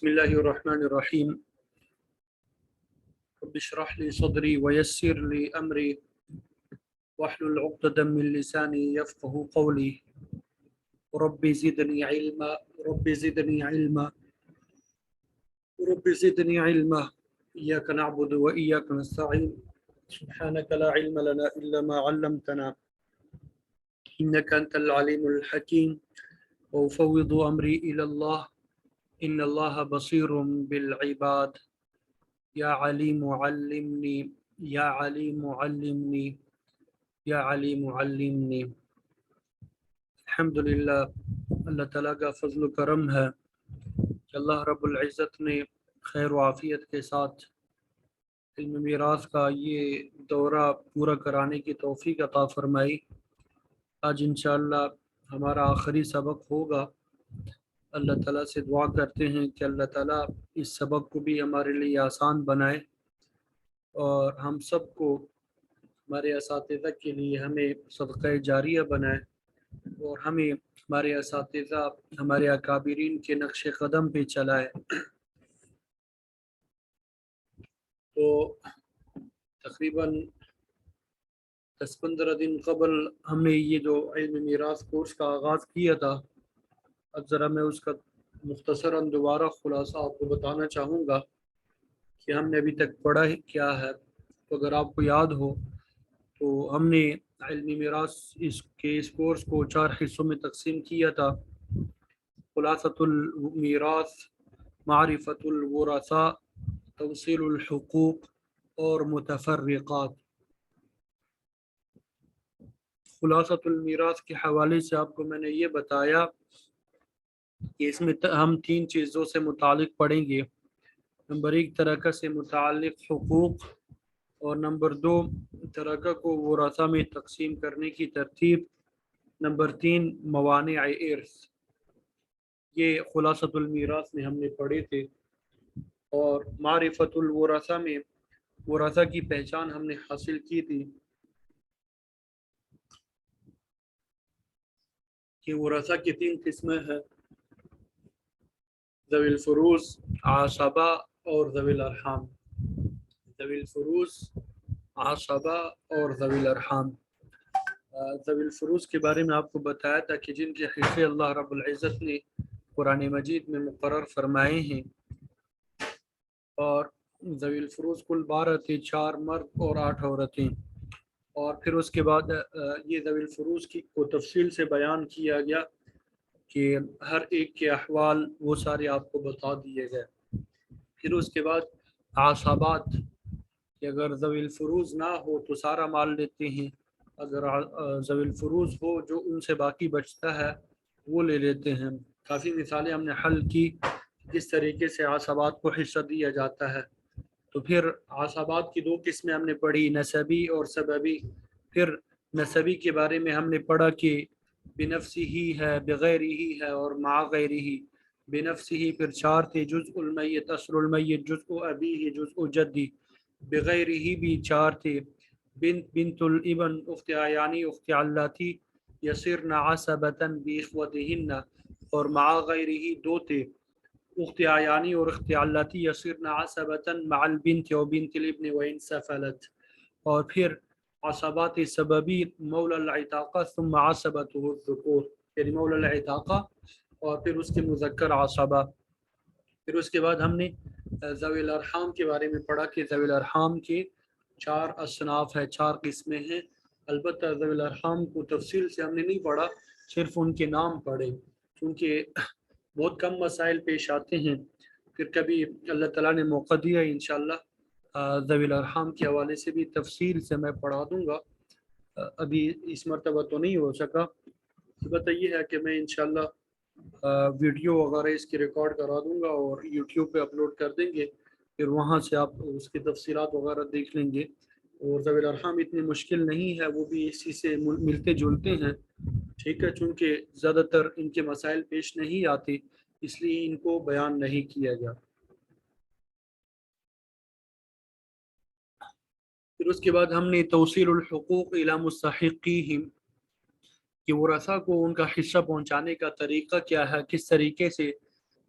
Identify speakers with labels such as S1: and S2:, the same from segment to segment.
S1: بسم اللہ الرحمن الرحیم رب اشرح لی صدری ویسر لی امری واحلل عقدۃ من لسانی یفقهوا قولی رب زدنی علما رب زدنی علما رب زدنی علما ایاک نعبد وإیاک نستعین سبحانک لا علم لنا الا ما علمتنا انک انت العلیم الحکیم وافوض امری الی اللہ ان اللہ بصیر بالعباد یا علیم علمنی یا علیم علمنی یا علیم علمنی۔ الحمدللہ، اللہ تعالیٰ کا فضل و کرم ہے کہ اللہ رب العزت نے خیر و عافیت کے ساتھ علم میراث کا یہ دورہ پورا کرانے کی توفیق عطا فرمائی۔ آج انشاءاللہ ہمارا آخری سبق ہوگا۔ اللہ تعالیٰ سے دعا کرتے ہیں کہ اللہ تعالیٰ اس سبق کو بھی ہمارے لیے آسان بنائے اور ہم سب کو ہمارے اساتذہ کے لیے ہمیں صدقہ جاریہ بنائے اور ہمیں ہمارے اساتذہ ہمارے اکابرین کے نقش قدم پہ چلائے۔ تو تقریباً 10-15 دن قبل ہم نے یہ جو علم میراث کورس کا آغاز کیا تھا، اب ذرا میں اس کا مختصراً دوبارہ خلاصہ آپ کو بتانا چاہوں گا کہ ہم نے ابھی تک پڑھا کیا ہے۔ تو اگر آپ کو یاد ہو تو ہم نے علمی میراث اس کورس کو 4 حصوں میں تقسیم کیا تھا: خلاصۃ المیراث، معرفت الورثہ، توصیل الحقوق اور متفرقات۔ خلاصۃ المیراث کے حوالے سے آپ کو میں نے یہ بتایا کہ اس میں ہم 3 چیزوں سے متعلق پڑھیں گے۔ نمبر 1، ترکہ سے متعلق حقوق، اور نمبر 2، ترکہ کو ورثہ میں تقسیم کرنے کی ترتیب، نمبر 3، موانع ارث۔ یہ خلاصۃ المیراث میں ہم نے پڑھے تھے۔ اور معرفت الورثہ میں ورثہ کی پہچان ہم نے حاصل کی تھی کہ ورثہ کی 3 قسمیں ہیں: ذوی الفروض، عصبہ اور ذوی الارحام۔ ذوی الفروض، عصبہ اور ذوی الارحام۔ ذوی الفروض کے بارے میں آپ کو بتایا تھا کہ جن کے حصے اللہ رب العزت نے قرآن مجید میں مقرر فرمائے ہیں، اور ذوی الفروض کل 12 تھے، 4 مرد اور 8 عورتیں۔ اور پھر اس کے بعد یہ ذوی الفروض کو تفصیل سے بیان کیا گیا کہ ہر ایک کے احوال وہ سارے آپ کو بتا دیے گئے۔ پھر اس کے بعد عصبات، کہ اگر ذوی الفروض نہ ہو تو سارا مال لیتے ہیں، اگر ذوی الفروض ہو جو ان سے باقی بچتا ہے وہ لے لیتے ہیں۔ کافی مثالیں ہم نے حل کی کس طریقے سے عصبات کو حصہ دیا جاتا ہے۔ تو پھر عصبات کی 2 قسمیں ہم نے پڑھی، نسبی اور سببی۔ پھر نسبی کے بارے میں ہم نے پڑھا کہ بنفسی ہی ہے، بغیر ہی ہے اور مع غیر ہی۔ بنفسی ہی پھر 4 تھے: جزء المیت، اصل المیت، جزء ابی ہے، جزء جدی۔ بغیر ہی بھی 4 تھے: بنت الابن، اخت اعیانی، اخت علاتی، یصرن عصبۃ باخوتہن۔ اور مع غیر ہی 2 تھے: اخت اعیانی اور اخت علاتی، یصرن عصبۃ مع البنت و بنت الابن وان سفلت۔ اور پھر عصبات سببی، مولا العتاقہ ثم عصبته الذکور، یعنی مولا العتاقہ اور پھر اس کے مذکر عصبہ۔ پھر اس کے بعد ہم نے ذوی الارحام کے بارے میں پڑھا کہ ذوی الارحام کے 4 اصناف ہیں، 4 قسمیں ہیں۔ البتہ ذوی الارحام کو تفصیل سے ہم نے نہیں پڑھا، صرف ان کے نام پڑھے، کیونکہ بہت کم مسائل پیش آتے ہیں۔ پھر کبھی اللہ تعالیٰ نے موقع دیا انشاءاللہ ذوی الارحام کے حوالے سے بھی تفصیل سے میں پڑھا دوں گا۔ ابھی اس مرتبہ تو نہیں ہو سکا۔ البتہ یہ ہے کہ میں انشاءاللہ ویڈیو وغیرہ اس کی ریکارڈ کرا دوں گا اور یوٹیوب پہ اپلوڈ کر دیں گے، پھر وہاں سے آپ اس کی تفصیلات وغیرہ دیکھ لیں گے۔ اور ذوی الارحام اتنی مشکل نہیں ہے، وہ بھی اسی سے ملتے جلتے ہیں، ٹھیک ہے، چونکہ زیادہ تر ان کے مسائل پیش نہیں آتے اس لیے ان کو بیان نہیں کیا گیا۔ پھر اس کے بعد ہم نے توصیل الحقوق الی مستحقیہم، کہ ورثہ کو ان کا حصہ پہنچانے کا طریقہ کیا ہے، کس طریقے سے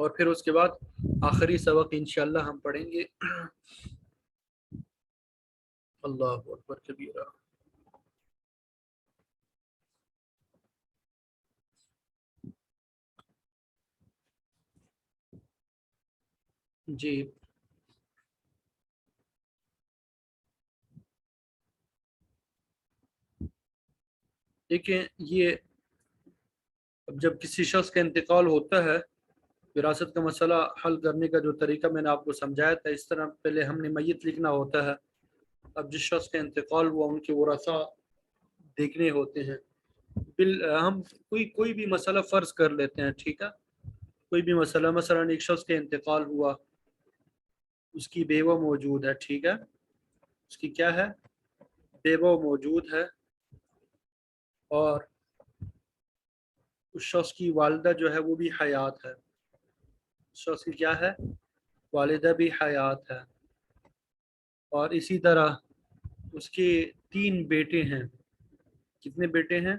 S1: اور پھر اس کے بعد آخری سبق انشاءاللہ ہم پڑھیں گے اللہ اکبر کبیرہ۔ جی دیکھیں، یہ اب جب کسی شخص کا انتقال ہوتا ہے، وراثت کا مسئلہ حل کرنے کا جو طریقہ میں نے آپ کو سمجھایا تھا، اس طرح پہلے ہم نے میت لکھنا ہوتا ہے۔ اب جس شخص کا انتقال ہوا ان کے ورثہ دیکھنے ہوتے ہیں۔ ہم کوئی بھی مسئلہ فرض کر لیتے ہیں، ٹھیک ہے؟ کوئی بھی مسئلہ، مثلا ایک شخص کا انتقال ہوا، اس کی بیوہ موجود ہے، ٹھیک ہے؟ اس کی کیا ہے؟ بیوہ موجود ہے، اور اس شخص کی والدہ جو ہے وہ بھی حیات ہے۔ اس شخص کی کیا ہے؟ والدہ بھی حیات ہے، اور اسی طرح اس کے 3 بیٹے ہیں۔ کتنے بیٹے ہیں؟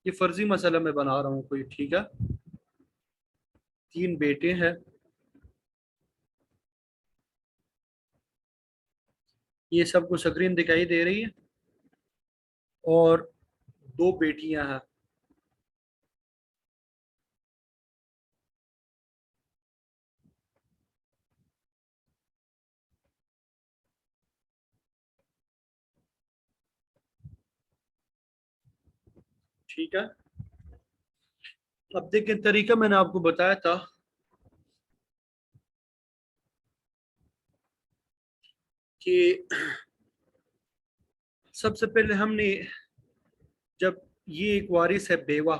S1: یہ فرضی مسئلہ میں بنا رہا ہوں کوئی، ٹھیک ہے؟ 3 بیٹے ہیں، یہ سب کو سکرین دکھائی دے رہی ہے، اور 2 بیٹیاں ہیں۔ ٹھیک ہے؟ اب دیکھیں، طریقہ میں نے آپ کو بتایا تھا کہ سب سے پہلے ہم نے، جب یہ ایک وارث ہے بیوہ،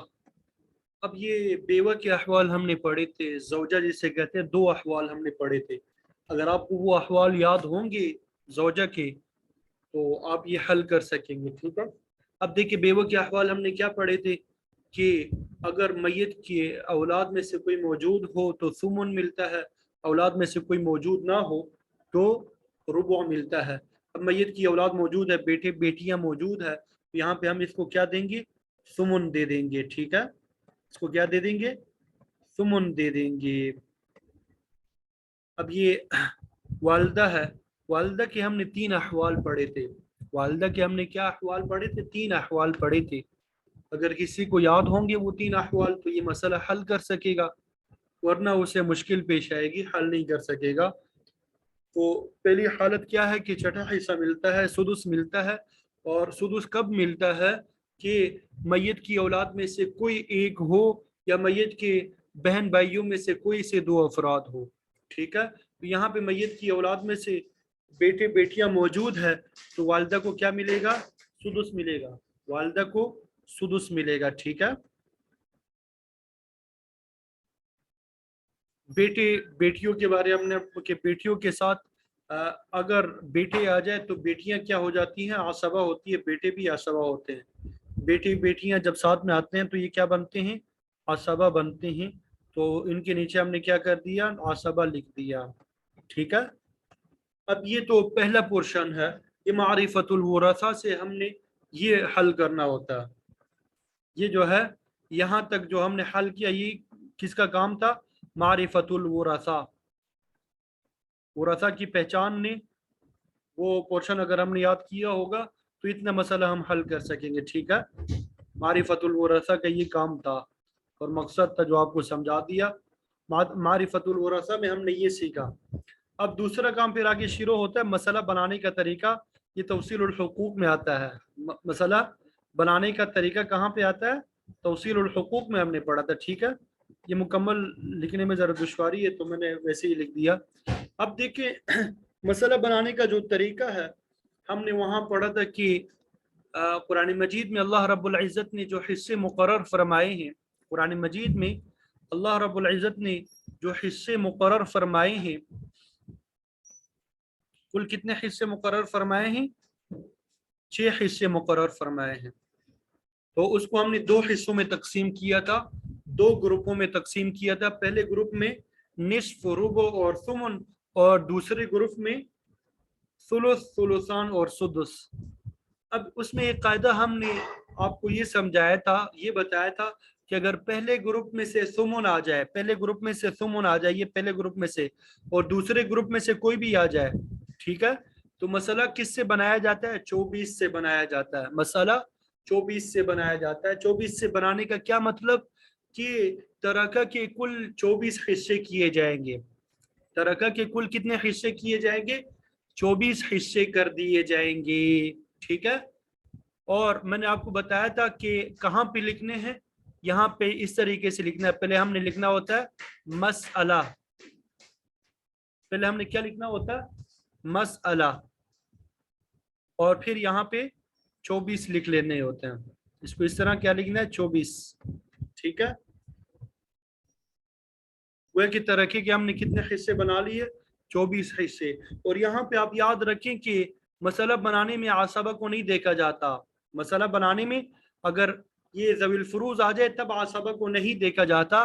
S1: اب یہ بیوہ کے احوال ہم نے پڑھے تھے، زوجہ جسے کہتے ہیں، 2 احوال ہم نے پڑھے تھے۔ اگر آپ کو وہ احوال یاد ہوں گے زوجہ کے تو آپ یہ حل کر سکیں گے، ٹھیک ہے؟ اب دیکھیں، بیوہ کے احوال ہم نے کیا پڑھے تھے کہ اگر میت کے اولاد میں سے کوئی موجود ہو تو ثمن ملتا ہے، اولاد میں سے کوئی موجود نہ ہو تو ربع ملتا ہے۔ اب میت کی اولاد موجود ہے، بیٹے بیٹیاں موجود ہے، یہاں پہ ہم اس کو کیا دیں گے؟ ثمن دے دیں گے، ٹھیک ہے؟ اس کو کیا دے دیں گے؟ ثمن دے دیں گے۔ اب یہ والدہ ہے، والدہ کے ہم نے 3 احوال پڑھے تھے۔ والدہ کے ہم نے کیا احوال پڑھے تھے؟ 3 احوال پڑھے تھے۔ اگر کسی کو یاد ہوں گے وہ 3 احوال تو یہ مسئلہ حل کر سکے گا، ورنہ اسے مشکل پیش آئے گی، حل نہیں کر سکے گا۔ تو پہلی حالت کیا ہے کہ چھٹا حصہ ملتا ہے، سدس ملتا ہے۔ اور سدس کب ملتا ہے؟ کہ میت کی اولاد میں سے کوئی ایک ہو، یا میت کے بہن بھائیوں میں سے کوئی سے 2 افراد ہو، ٹھیک ہے؟ تو یہاں پہ میت کی اولاد میں سے بیٹے بیٹیاں موجود ہے تو والدہ کو کیا ملے گا؟ سدس ملے گا، والدہ کو سدس ملے گا، ٹھیک ہے؟ بیٹیوں کے بارے ہم نے کہ بیٹیوں کے ساتھ اگر بیٹے آ جائے تو بیٹیاں کیا ہو جاتی ہیں؟ عصبہ ہوتی ہے، بیٹے بھی عصبہ ہوتے ہیں۔ بیٹی بیٹیاں جب ساتھ میں آتے ہیں تو یہ کیا بنتے ہیں؟ عصبہ بنتے ہیں۔ تو ان کے نیچے ہم نے کیا کر دیا؟ عصبہ لکھ دیا، ٹھیک ہے؟ اب یہ تو پہلا پورشن ہے، یہ معرفت الورثہ سے ہم نے یہ حل کرنا ہوتا ہے۔ یہ جو ہے یہاں تک جو ہم نے حل کیا، یہ کس کا کام تھا؟ معرفت الورثہ، ورثہ کی پہچان نے، وہ پورشن اگر ہم نے یاد کیا ہوگا تو اتنا مسئلہ ہم حل کر سکیں گے، ٹھیک ہے؟ معرفت الورثہ کا یہ کام تھا اور مقصد تھا جو آپ کو سمجھا دیا۔ معرفت الورثہ میں ہم نے یہ سیکھا۔ اب دوسرا کام پھر آگے شروع ہوتا ہے، مسئلہ بنانے کا طریقہ۔ یہ توصیل الحقوق میں آتا ہے، مسئلہ بنانے کا طریقہ کہاں پہ آتا ہے؟ توصیل الحقوق میں ہم نے پڑھا تھا، ٹھیک ہے؟ یہ مکمل لکھنے میں ذرا دشواری ہے تو میں نے ویسے ہی لکھ دیا۔ اب دیکھیں، مسئلہ بنانے کا جو طریقہ ہے ہم نے وہاں پڑھا تھا کہ قرآن مجید میں اللہ رب العزت نے جو حصے مقرر فرمائے ہیں، قرآن مجید میں اللہ رب العزت نے جو حصے مقرر فرمائے ہیں، کل کتنے حصے مقرر فرمائے ہیں؟ 6 حصے مقرر فرمائے ہیں۔ تو اس کو ہم نے 2 حصوں میں تقسیم کیا تھا، 2 گروپوں میں تقسیم کیا تھا۔ پہلے گروپ میں نصف، ربع اور ثمن، اور دوسرے گروپ میں ثلث، ثلثان اور سدس۔ اب اس میں ایک قاعدہ ہم نے آپ کو یہ سمجھایا تھا، یہ بتایا تھا، کہ اگر پہلے گروپ میں سے سمن آ جائے، پہلے گروپ میں سے سمن آ جائے، یہ پہلے گروپ میں سے، اور دوسرے گروپ میں سے کوئی بھی آ جائے، ٹھیک ہے، تو مسئلہ کس سے بنایا جاتا ہے؟ 24 سے بنایا جاتا ہے، مسئلہ 24 سے بنایا جاتا ہے۔ 24 سے بنانے کا کیا مطلب؟ کہ ترکہ کے کل 24 حصے کیے جائیں گے، ترکہ کے کل کتنے حصے کیے جائیں گے؟ 24 حصے کر دیے جائیں گے، ٹھیک ہے۔ اور میں نے آپ کو بتایا تھا کہ کہاں پہ لکھنے ہیں، یہاں پہ اس طریقے سے لکھنا ہے، پہلے ہم نے لکھنا ہوتا ہے مسئلہ، پہلے ہم نے کیا لکھنا ہوتا ہے؟ مسئلہ، اور پھر یہاں پہ 24 لکھ لینے ہوتے ہیں، اس کو اس طرح کیا لکھنا ہے؟ 24، ٹھیک ہے۔ وہ کی ترقی کے ہم نے کتنے حصے بنا لیے؟ 24 حصے۔ اور یہاں پہ آپ یاد رکھیں کہ مسئلہ بنانے میں عصبہ کو نہیں دیکھا جاتا، مسئلہ بنانے میں اگر یہ ذوی الفروض آ جائے تب عصبہ کو نہیں دیکھا جاتا،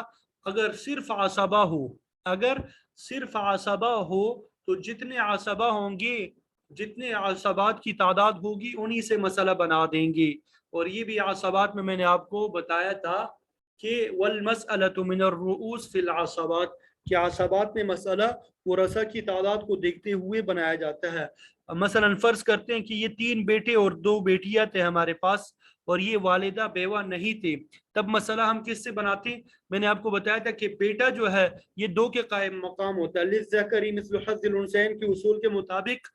S1: اگر صرف عصبہ ہو، اگر صرف عصبہ ہو تو جتنے عصبہ ہوں گے، جتنے عصبات کی تعداد ہوگی انہی سے مسئلہ بنا دیں گے۔ اور یہ بھی عصبات میں نے آپ کو بتایا تھا کہ والمسألة من الرؤوس فی العصبات، کہ عصبات میں مسئلہ ورثہ کی تعداد کو دیکھتے ہوئے بنایا جاتا ہے۔ مثلا فرض کرتے ہیں کہ یہ 3 بیٹے اور 2 بیٹیاں تھے ہمارے پاس، اور یہ والدہ بیوہ نہیں تھے، تب مسئلہ ہم کس سے بناتے ہیں؟ میں نے آپ کو بتایا تھا کہ بیٹا جو ہے یہ 2 کے قائم مقام ہوتا ہے، للذکر مثل حظ الانثیین کے اصول کے مطابق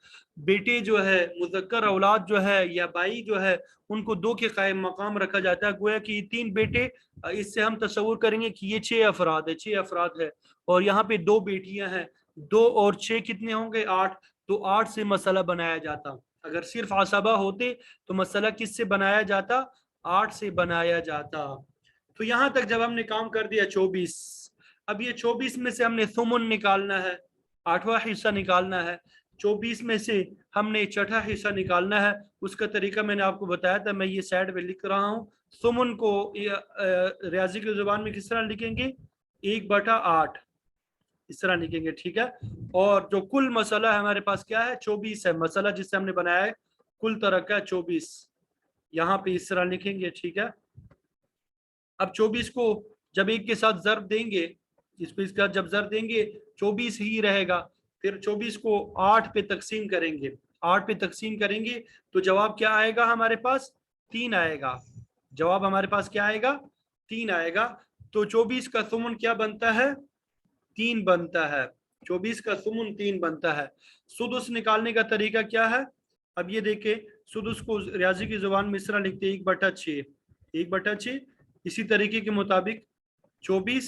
S1: بیٹے جو ہے، مذکر اولاد جو ہے یا بائی جو ہے، ان کو 2 کے قائم مقام رکھا جاتا ہے۔ گویا کہ یہ 3 بیٹے، اس سے ہم تصور کریں گے کہ یہ 6 افراد ہے، 6 افراد ہے، اور یہاں پہ 2 بیٹیاں ہیں، 2 اور 6 کتنے ہوں گے؟ 8، تو 8 سے مسئلہ بنایا جاتا۔ اگر صرف عصبہ ہوتے تو مسئلہ کس سے بنایا جاتا؟ 8 سے بنایا جاتا۔ تو یہاں تک جب ہم نے کام کر دیا 24، اب یہ 24 میں سے ہم نے ثمن نکالنا ہے، 8واں حصہ نکالنا ہے، 24 میں سے ہم نے 6واں حصہ نکالنا ہے۔ اس کا طریقہ میں نے آپ کو بتایا تھا، میں یہ سائڈ پہ لکھ رہا ہوں۔ ثمن کو ریاضی کی زبان میں کس طرح لکھیں گے؟ 1/8 اس طرح لکھیں گے، ٹھیک ہے۔ اور جو کل مسئلہ ہے ہمارے پاس کیا ہے؟ 24 ہے، مسئلہ جس سے ہم نے بنایا ہے کل ترکہ 24، یہاں پہ اس طرح لکھیں گے، ٹھیک ہے۔ اب 24 کو جب ایک کے ساتھ ضرب دیں گے، اس پہ اس کا جب ضرب دیں گے 24 ہی رہے گا، پھر 24 کو 8 پہ تقسیم کریں گے، 8 پہ تقسیم کریں گے تو جواب کیا آئے گا ہمارے پاس؟ 3 آئے گا، جواب ہمارے پاس کیا آئے گا؟ 3 آئے گا۔ تو 24 کا ثمن کیا بنتا ہے؟ 3 بنتا ہے، 24 کا ثمن 3 بنتا ہے۔ سدس نکالنے کا طریقہ کیا ہے؟ اب یہ دیکھیں، سدس کو ریاضی کی زبان میں اس طرح لکھتے ہیں 1/6، 1/6۔ اسی طریقے کے مطابق 24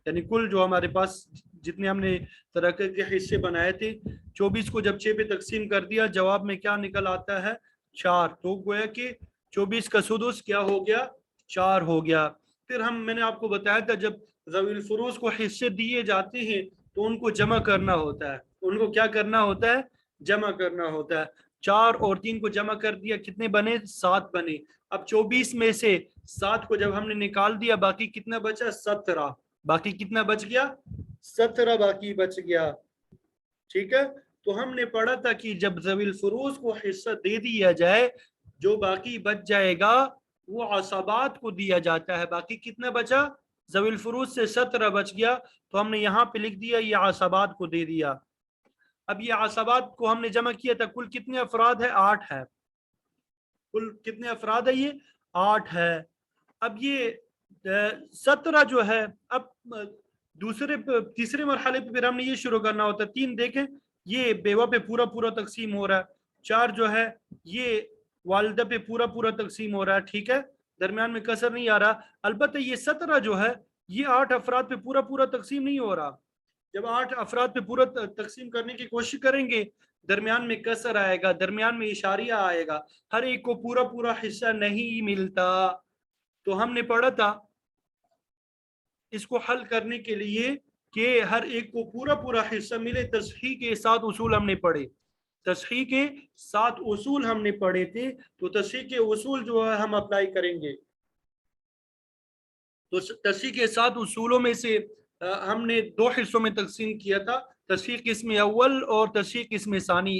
S1: یعنی کل جو ہمارے پاس جتنے ہم نے ترکہ کے حصے بنائے تھے، 24 کو جب 6 پہ تقسیم کر دیا، جواب میں کیا نکل آتا ہے؟ 4۔ تو گویا کہ 24 کا سدس کیا ہو گیا؟ 4 ہو گیا۔ پھر میں نے آپ کو بتایا تھا جب ذوی الفروض کو حصے دیے جاتے ہیں تو ان کو جمع کرنا ہوتا ہے، ان کو کیا کرنا ہوتا ہے؟ جمع کرنا ہوتا ہے۔ 4 اور 3 کو جمع کر دیا، کتنے بنے؟ 7 بنے۔ اب 24 میں سے 7 کو جب ہم نے نکال دیا، باقی کتنا بچا؟ 17۔ باقی کتنا بچ گیا؟ 17 باقی بچ گیا، ٹھیک ہے۔ تو ہم نے پڑھا تھا کہ جب ذوی الفروض کو حصہ دے دیا جائے، جو باقی بچ جائے گا وہ عصبات کو دیا جاتا ہے۔ باقی کتنا بچا؟ ذوی الفروض سے 17 بچ گیا، تو ہم نے یہاں پہ لکھ دیا یہ عصبات کو دے دیا۔ اب یہ عصبات کو ہم نے جمع کیا تھا، کل کتنے افراد ہے؟ 8 ہے، کل کتنے افراد ہے؟ یہ 8 ہے۔ اب یہ 17 جو ہے، اب تیسرے مرحلے پہ پھر ہم نے یہ شروع کرنا ہوتا ہے۔ 3 دیکھیں، یہ بیوہ پہ پورا پورا تقسیم ہو رہا ہے، 4 جو ہے یہ والدہ پہ پورا پورا تقسیم ہو رہا ہے، ٹھیک ہے، درمیان میں کسر نہیں آ رہا۔ البتہ یہ 17 جو ہے یہ 8 افراد پہ پورا پورا تقسیم نہیں ہو رہا۔ جب 8 افراد پہ پورا تقسیم کرنے کی کوشش کریں گے، درمیان میں کسر آئے گا، درمیان میں اشاریہ آئے گا، ہر ایک کو پورا پورا حصہ نہیں ملتا۔ تو ہم نے پڑھا تھا اس کو حل کرنے کے لیے کہ ہر ایک کو پورا پورا حصہ ملے، تصحیح کے 7 اصول ہم نے پڑھے، تصحیح کے 7 اصول ہم نے پڑھے تھے۔ تو تصحیح کے اصول جو ہے ہم اپلائی کریں گے۔ تو تصحیح کے 7 اصولوں میں سے ہم نے 2 حصوں میں تقسیم کیا تھا، تصحیح قسم اول اور تصحیح قسم ثانی۔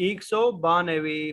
S1: 192।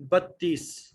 S1: 32।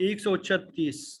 S1: 136।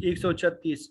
S1: 136।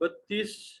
S1: 32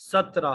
S1: 17।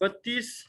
S1: 32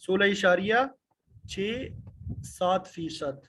S1: 16.67%।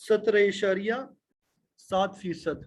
S1: 17.7%।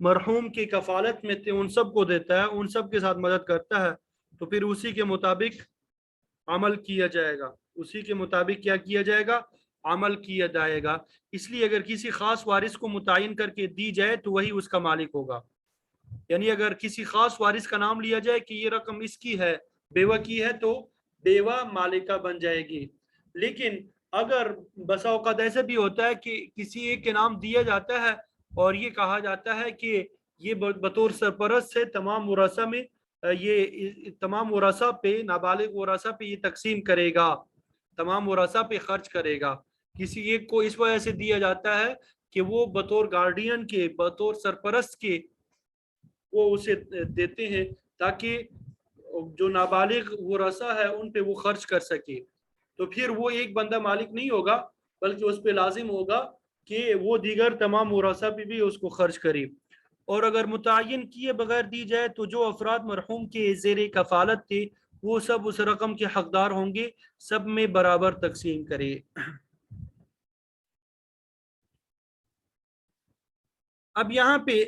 S1: مرحوم کی کفالت میں تھے ان سب کو دیتا ہے، ان سب کے ساتھ مدد کرتا ہے، تو پھر اسی کے مطابق عمل کیا جائے گا، اسی کے مطابق کیا کیا جائے گا، عمل کیا جائے گا۔ اس لیے اگر کسی خاص وارث کو متعین کر کے دی جائے تو وہی اس کا مالک ہوگا۔ یعنی اگر کسی خاص وارث کا نام لیا جائے کہ یہ رقم اس کی ہے، بیوہ کی ہے، تو بیوہ مالکہ بن جائے گی۔ لیکن اگر بسا اوقات ایسا بھی ہوتا ہے کہ کسی ایک کے نام دیا جاتا ہے اور یہ کہا جاتا ہے کہ یہ بطور سرپرست سے تمام ورثہ میں یہ تمام ورثہ پہ، نابالغ ورثہ پہ یہ تقسیم کرے گا، تمام ورثہ پہ خرچ کرے گا۔ کسی ایک کو اس وجہ سے دیا جاتا ہے کہ وہ بطور گارڈین کے، بطور سرپرست کے وہ اسے دیتے ہیں تاکہ جو نابالغ ورثہ ہے ان پہ وہ خرچ کر سکے۔ تو پھر وہ ایک بندہ مالک نہیں ہوگا، بلکہ اس پہ لازم ہوگا کہ وہ دیگر تمام ورثہ پہ بھی اس کو خرچ کرے۔ اور اگر متعین کیے بغیر دی جائے تو جو افراد مرحوم کے زیر کفالت تھے وہ سب اس رقم کے حقدار ہوں گے، سب میں برابر تقسیم کرے۔ اب یہاں پہ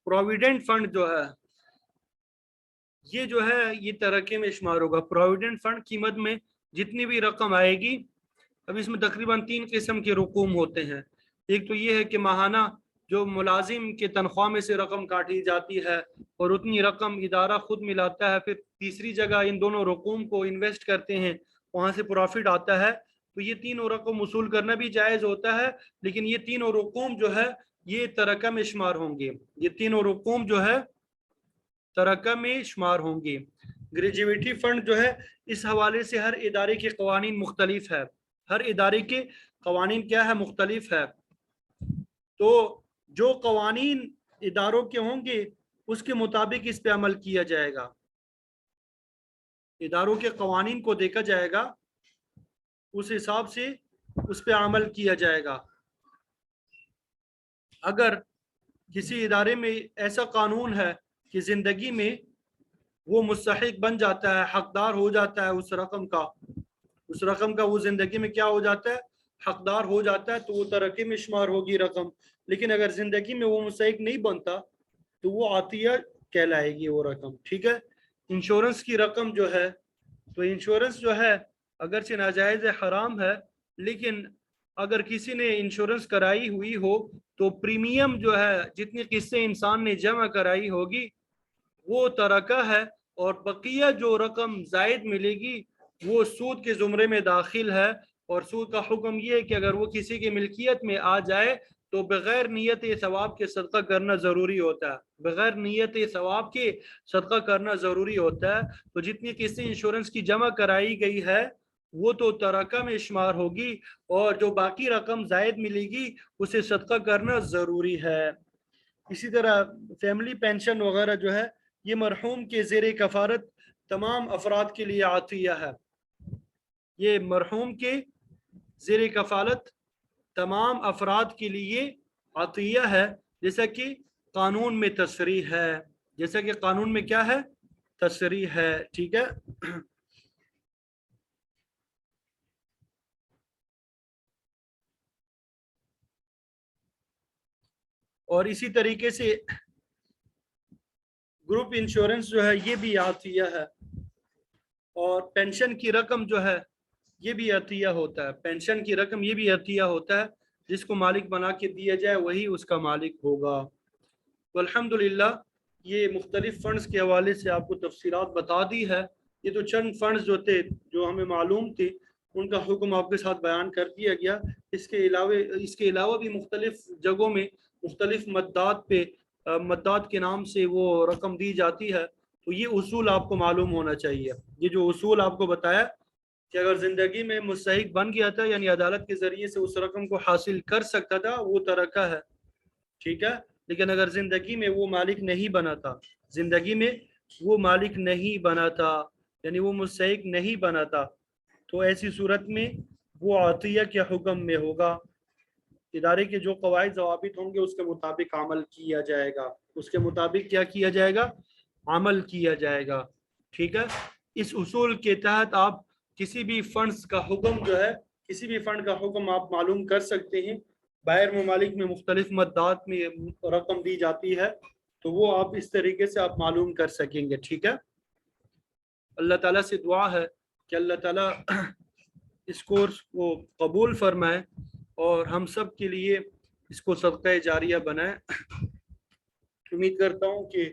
S1: پروویڈنٹ فنڈ جو ہے یہ جو ہے یہ ترقی میں شمار ہوگا۔ پروویڈنٹ فنڈ کی مد میں جتنی بھی رقم آئے گی، اب اس میں تقریباً 3 قسم کے رقوم ہوتے ہیں۔ ایک تو یہ ہے کہ ماہانہ جو ملازم کے تنخواہ میں سے رقم کاٹی جاتی ہے اور اتنی رقم ادارہ خود ملاتا ہے، پھر تیسری جگہ ان دونوں رقوم کو انویسٹ کرتے ہیں، وہاں سے پروفٹ آتا ہے۔ تو یہ تینوں رقم وصول کرنا بھی جائز ہوتا ہے، لیکن یہ تینوں رقوم جو ہے یہ ترقہ میں شمار ہوں گے، یہ تینوں رقوم جو ہے ترقہ میں شمار ہوں گے۔ گریجویٹی فنڈ جو ہے اس حوالے سے ہر ادارے کے قوانین مختلف ہے، ہر ادارے کے قوانین کیا ہے؟ مختلف ہے۔ تو جو قوانین اداروں کے ہوں گے اس کے مطابق اس پہ عمل کیا جائے گا، اداروں کے قوانین کو دیکھا جائے گا، اس حساب سے اس پہ عمل کیا جائے گا۔ اگر کسی ادارے میں ایسا قانون ہے کہ زندگی میں وہ مستحق بن جاتا ہے، حقدار ہو جاتا ہے اس رقم کا، اس رقم کا وہ زندگی میں کیا ہو جاتا ہے؟ حقدار ہو جاتا ہے، تو وہ ترقی میں شمار ہوگی رقم۔ لیکن اگر زندگی میں وہ مستحق نہیں بنتا تو وہ عطیہ کہلائے گی وہ رقم، ٹھیک ہے۔ انشورنس کی رقم جو ہے، تو انشورنس جو ہے اگرچہ ناجائز حرام ہے، لیکن اگر کسی نے انشورنس کرائی ہوئی ہو تو پریمیم جو ہے جتنی قسطیں انسان نے جمع کرائی ہوگی وہ ترکہ ہے، اور بقیہ جو رقم زائد ملے گی وہ سود کے زمرے میں داخل ہے۔ اور سود کا حکم یہ ہے کہ اگر وہ کسی کی ملکیت میں آ جائے تو بغیر نیت ثواب کے صدقہ کرنا ضروری ہوتا ہے، بغیر نیت ثواب کے صدقہ کرنا ضروری ہوتا ہے۔ تو جتنی قسطیں انشورنس کی جمع کرائی گئی ہے وہ تو ترکہ میں شمار ہوگی، اور جو باقی رقم زائد ملے گی اسے صدقہ کرنا ضروری ہے۔ اسی طرح فیملی پینشن وغیرہ جو ہے یہ مرحوم کے زیر کفالت تمام افراد کے لیے عطیہ ہے، یہ مرحوم کے زیر کفالت تمام افراد کے لیے عطیہ ہے، جیسا کہ قانون میں تصریح ہے، جیسا کہ قانون میں کیا ہے؟ تصریح ہے، ٹھیک ہے۔ اور اسی طریقے سے گروپ انشورنس جو ہے یہ بھی عطیہ ہے، اور پینشن کی رقم جو ہے یہ بھی عطیہ ہوتا ہے، پینشن کی رقم یہ بھی عطیہ ہوتا ہے، جس کو مالک بنا کے دیا جائے وہی اس کا مالک ہوگا۔ والحمدللہ یہ مختلف فنڈز کے حوالے سے آپ کو تفصیلات بتا دی ہے۔ یہ تو چند فنڈز جو تھے جو ہمیں معلوم تھے ان کا حکم آپ کے ساتھ بیان کر دیا گیا۔ اس کے علاوہ بھی مختلف جگہوں میں مختلف مدات پہ مدات کے نام سے وہ رقم دی جاتی ہے، تو یہ اصول آپ کو معلوم ہونا چاہیے۔ یہ جو اصول آپ کو بتایا کہ اگر زندگی میں مستحق بن گیا تھا یعنی عدالت کے ذریعے سے اس رقم کو حاصل کر سکتا تھا وہ ترکہ ہے، ٹھیک ہے۔ لیکن اگر زندگی میں وہ مالک نہیں بنا تھا، زندگی میں وہ مالک نہیں بنا تھا یعنی وہ مستحق نہیں بنا تھا، تو ایسی صورت میں وہ عطیہ کے حکم میں ہوگا۔ ادارے کے جو قواعد ضوابط ہوں گے اس کے مطابق عمل کیا جائے گا، اس کے مطابق کیا کیا جائے گا؟ عمل کیا جائے گا، ٹھیک ہے۔ اس اصول کے تحت آپ کسی بھی فنڈز کا حکم جو ہے، کسی بھی فنڈ کا حکم آپ معلوم کر سکتے ہیں۔ باہر ممالک میں مختلف مدات میں رقم دی جاتی ہے، تو وہ آپ اس طریقے سے آپ معلوم کر سکیں گے، ٹھیک ہے۔ اللہ تعالیٰ سے دعا ہے کہ اللہ تعالیٰ اس کورس کو قبول فرمائے اور ہم سب کے لیے اس کو صدقہ جاریہ بنائے۔ امید کرتا ہوں کہ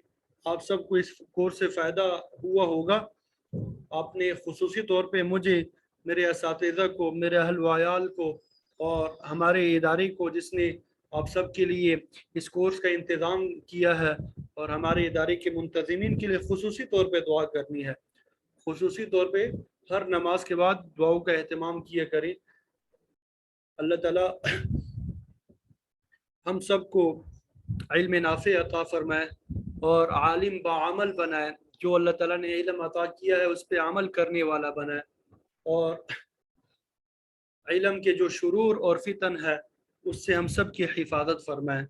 S1: آپ سب کو اس کورس سے فائدہ ہوا ہوگا۔ آپ نے خصوصی طور پہ مجھے، میرے اساتذہ کو، میرے اہل و عیال کو اور ہمارے ادارے کو جس نے آپ سب کے لیے اس کورس کا انتظام کیا ہے، اور ہمارے ادارے کے منتظمین کے لیے خصوصی طور پہ دعا کرنی ہے۔ خصوصی طور پہ ہر نماز کے بعد دعاؤں کا اہتمام کیا کریں۔ اللہ تعالیٰ ہم سب کو علم نافع عطا فرمائے اور عالم بعمل بنائے، جو اللہ تعالیٰ نے علم عطا کیا ہے اس پہ عمل کرنے والا بنائے، اور علم کے جو شرور اور فتن ہے اس سے ہم سب کی حفاظت فرمائے۔